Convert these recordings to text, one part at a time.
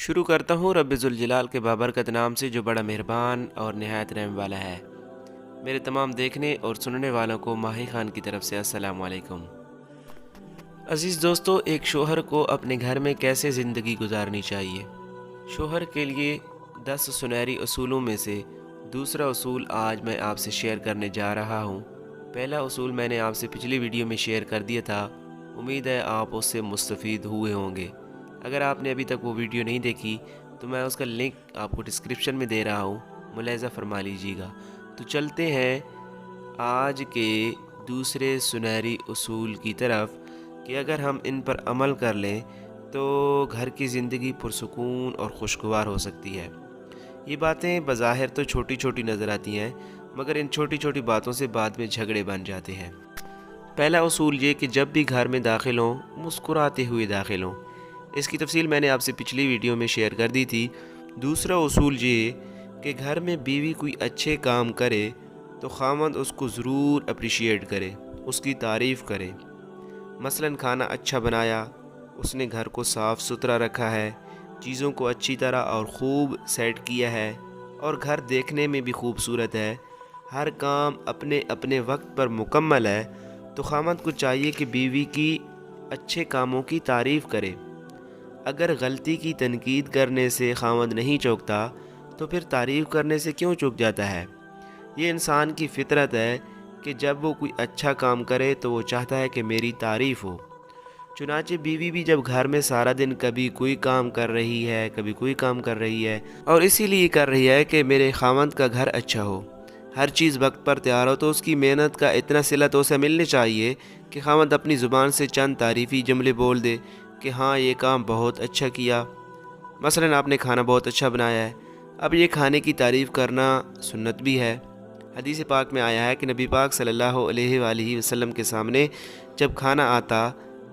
शुरू करता हूँ रब ज़ुल-जलाल के बाबरकत नाम से जो बड़ा मेहरबान और निहायत रहम वाला है। मेरे तमाम देखने और सुनने वालों को माही खान की तरफ से अस्सलाम वालेकुम। अज़ीज़ दोस्तों, एक शौहर को अपने घर में कैसे ज़िंदगी गुजारनी चाहिए। शौहर के लिए 10 सुनहरी असूलों में से दूसरा असूल आज मैं आपसे शेयर करने जा रहा हूँ। पहला असूल मैंने आपसे पिछली वीडियो में शेयर कर दिया था। उम्मीद है आप उससे मुस्तफ़ीद हुए होंगे। अगर आपने अभी तक वो वीडियो नहीं देखी तो मैं उसका लिंक आपको डिस्क्रिप्शन में दे रहा हूँ, मुलाहिज़ा फरमा लीजिएगा। तो चलते हैं आज के दूसरे सुनहरी उसूल की तरफ कि अगर हम इन पर अमल कर लें तो घर की ज़िंदगी पुरसुकून और खुशगवार हो सकती है। ये बातें बज़ाहिर तो छोटी छोटी नज़र आती हैं, मगर इन छोटी छोटी बातों से बाद में झगड़े बन जाते हैं। पहला उसूल ये कि जब भी घर में दाखिल हों मुस्कुराते हुए दाखिल हों। इसकी तफसील मैंने आपसे पिछली वीडियो में शेयर कर दी थी। दूसरा उसूल ये कि घर में बीवी कोई अच्छे काम करे तो खामद उसको ज़रूर अप्रिशिएट करे, उसकी तारीफ़ करे। मसलन खाना अच्छा बनाया, उसने घर को साफ़ सुथरा रखा है, चीज़ों को अच्छी तरह और ख़ूब सेट किया है और घर देखने में भी खूबसूरत है, हर काम अपने अपने वक्त पर मुकम्मल है, तो खामद को चाहिए कि बीवी की अच्छे कामों की तारीफ़ करे। अगर गलती की तनकीद करने से खामद नहीं चौंकता तो फिर तारीफ़ करने से क्यों चूक जाता है। ये इंसान की फितरत है कि जब वो कोई अच्छा काम करे तो वो चाहता है कि मेरी तारीफ़ हो। चुनांचे बीवी भी जब घर में सारा दिन कभी कोई काम कर रही है, कभी कोई काम कर रही है, और इसीलिए कर रही है कि मेरे खामद का घर अच्छा हो, हर चीज़ वक्त पर तैयार हो, तो उसकी मेहनत का इतना सिला तो उसे मिलने चाहिए कि खामद अपनी ज़ुबान से चंद तारीफ़ी जुमले बोल दे कि हाँ ये काम बहुत अच्छा किया। मसलन आपने खाना बहुत अच्छा बनाया है। अब ये खाने की तारीफ़ करना सुन्नत भी है। हदीस पाक में आया है कि नबी पाक सल्लल्लाहु अलैहि वसल्लम के सामने जब खाना आता,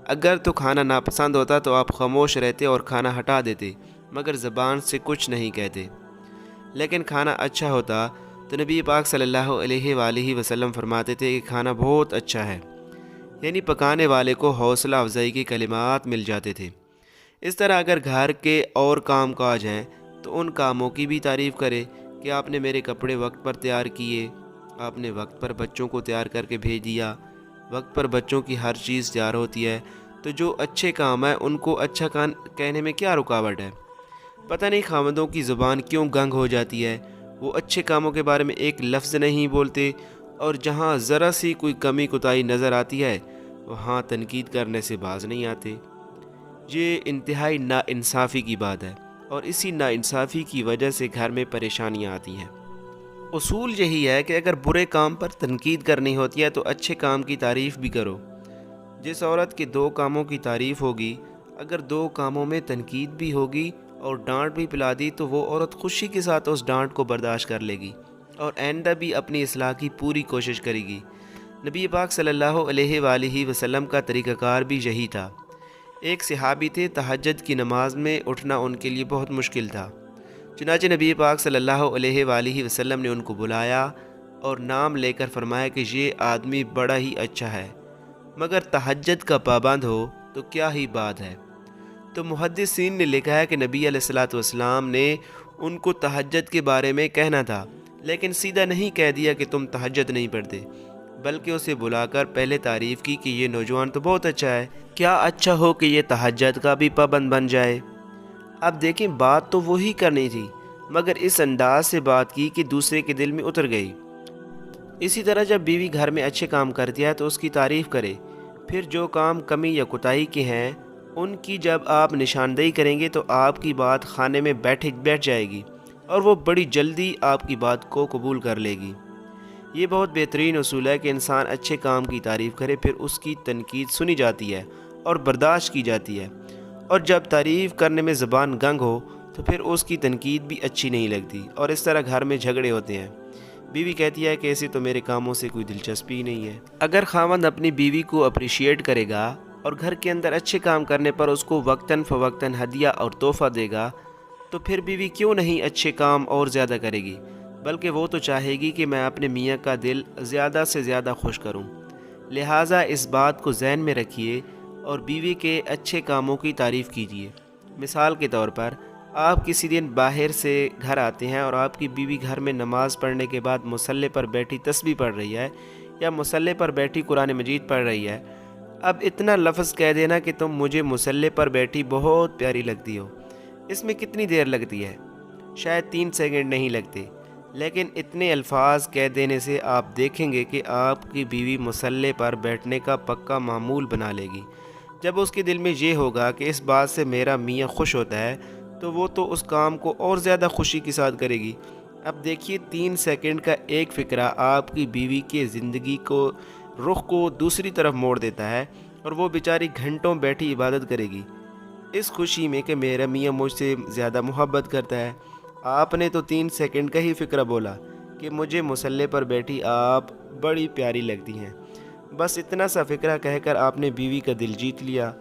अगर तो खाना नापसंद होता तो आप खामोश रहते और खाना हटा देते, मगर ज़बान से कुछ नहीं कहते। लेकिन खाना अच्छा होता तो नबी पाक सल्लल्लाहु अलैहि वसल्लम फरमाते थे कि खाना बहुत अच्छा है, यानी पकाने वाले को हौसला अफजाई के कलिमात मिल जाते थे। इस तरह अगर घर के और काम काज हैं तो उन कामों की भी तारीफ़ करे कि आपने मेरे कपड़े वक्त पर तैयार किए, आपने वक्त पर बच्चों को तैयार करके भेज दिया। वक्त पर बच्चों की हर चीज़ तैयार होती है, तो जो अच्छे काम है उनको अच्छा कहने में क्या रुकावट है। पता नहीं खामदों की ज़ुबान क्यों गंग हो जाती है, वो अच्छे कामों के बारे में एक लफ्ज़ नहीं बोलते, और जहाँ ज़रा सी कोई कमी कोताही नज़र आती है वहाँ तनकीद करने से बाज नहीं आते। ये इंतहाई नाइंसाफ़ी की बात है और इसी नाइंसाफ़ी की वजह से घर में परेशानियाँ आती हैं। उसूल यही है कि अगर बुरे काम पर तनकीद करनी होती है तो अच्छे काम की तारीफ़ भी करो। जिस औरत के 2 कामों की तारीफ़ होगी, अगर 2 कामों में तनकीद भी होगी और डांट भी पिला दी तो वो औरत खुशी के साथ उस डांट को बर्दाश्त कर लेगी और आइंदा भी अपनी इस्लाह की पूरी कोशिश करेगी। नबी पाक सल्लल्लाहु अलैहि वसल्लम का तरीक़ाकार भी यही था। एक सहाबी थे, तहज्जुद की नमाज में उठना उनके लिए बहुत मुश्किल था। चुनांचे नबी पाक सल्लल्लाहु अलैहि वसल्लम ने उनको बुलाया और नाम लेकर फरमाया कि ये आदमी बड़ा ही अच्छा है, मगर तहज्जुद का पाबंद हो तो क्या ही बात है। तो मुहद्दिसीन ने लिखा है कि नबी अलैहिस्सलातु वस्सलाम ने उनको तहज्जुद के बारे में कहना था, लेकिन सीधा नहीं कह दिया कि तुम तहज्जुद नहीं पढ़ते, बल्कि उसे बुलाकर पहले तारीफ़ की कि ये नौजवान तो बहुत अच्छा है, क्या अच्छा हो कि ये तहज्जुद का भी पाबंद बन जाए। अब देखें, बात तो वही करनी थी, मगर इस अंदाज से बात की कि दूसरे के दिल में उतर गई। इसी तरह जब बीवी घर में अच्छे काम करती है तो उसकी तारीफ़ करे, फिर जो काम कमी या कोताही के हैं उनकी जब आप निशानदेही करेंगे तो आपकी बात खाने में बैठ जाएगी और वो बड़ी जल्दी आपकी बात को कबूल कर लेगी। ये बहुत बेहतरीन उसूल है कि इंसान अच्छे काम की तारीफ़ करे, फिर उसकी तनकीद सुनी जाती है और बर्दाश्त की जाती है, और जब तारीफ़ करने में ज़बान गंग हो तो फिर उसकी तनकीद भी अच्छी नहीं लगती और इस तरह घर में झगड़े होते हैं। बीवी कहती है कि ऐसे तो मेरे कामों से कोई दिलचस्पी ही नहीं है। अगर खामद अपनी बीवी को अप्रिशिएट करेगा और घर के अंदर अच्छे काम करने पर उसको वक्तन फ़वक्तन हदिया और तोहफ़ा देगा, तो फिर बीवी क्यों नहीं अच्छे काम और ज़्यादा करेगी, बल्कि वो तो चाहेगी कि मैं अपने मियाँ का दिल ज़्यादा से ज़्यादा खुश करूँ। लिहाजा इस बात को ज़हन में रखिए और बीवी के अच्छे कामों की तारीफ़ कीजिए। मिसाल के तौर पर آپ کسی دن باہر سے گھر آتے ہیں اور آپ کی بیوی گھر میں نماز پڑھنے کے بعد مصلی پر بیٹھی تسبیح پڑھ رہی ہے یا مصلی پر بیٹھی قرآن مجید پڑھ رہی ہے، اب اتنا لفظ کہہ دینا کہ تم مجھے مصلی پر بیٹھی بہت پیاری لگتی ہو، اس میں کتنی دیر لگتی ہے؟ شاید 3 سیکنڈ نہیں لگتے، لیکن اتنے الفاظ کہہ دینے سے آپ دیکھیں گے کہ آپ کی بیوی مصلی پر بیٹھنے کا پکا معمول بنا لے گی۔ جب اس کے دل میں یہ ہوگا کہ اس بات سے میرا میاں خوش ہوتا ہے تو وہ تو اس کام کو اور زیادہ خوشی کے ساتھ کرے گی۔ اب دیکھیے 3 سیکنڈ کا ایک فقرہ آپ کی بیوی کے زندگی کو رخ کو دوسری طرف موڑ دیتا ہے اور وہ بیچاری گھنٹوں بیٹھی عبادت کرے گی اس خوشی میں کہ میرا میاں مجھ سے زیادہ محبت کرتا ہے۔ آپ نے تو 3 سیکنڈ کا ہی فقرہ بولا کہ مجھے مصلی پر بیٹھی آپ بڑی پیاری لگتی ہیں، بس اتنا سا فقرہ کہہ کر آپ نے بیوی کا دل جیت لیا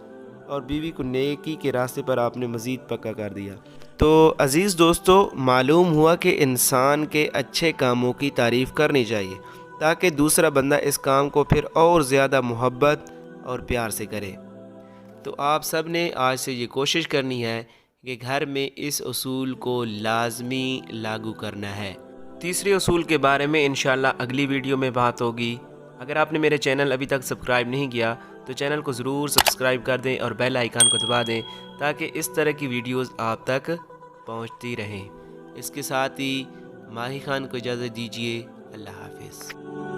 اور بیوی کو نیکی کے راستے پر آپ نے مزید پکا کر دیا۔ تو عزیز دوستو، معلوم ہوا کہ انسان کے اچھے کاموں کی تعریف کرنی چاہیے تاکہ دوسرا بندہ اس کام کو پھر اور زیادہ محبت اور پیار سے کرے۔ تو آپ سب نے آج سے یہ کوشش کرنی ہے کہ گھر میں اس اصول کو لازمی لاگو کرنا ہے۔ تیسرے اصول کے بارے میں انشاءاللہ اگلی ویڈیو میں بات ہوگی۔ اگر آپ نے میرے چینل ابھی تک سبسکرائب نہیں کیا تو چینل کو ضرور سبسکرائب کر دیں اور بیل آئیکن کو دبا دیں تاکہ اس طرح کی ویڈیوز آپ تک پہنچتی رہیں۔ اس کے ساتھ ہی ماہی خان کو اجازت دیجیے۔ اللہ حافظ۔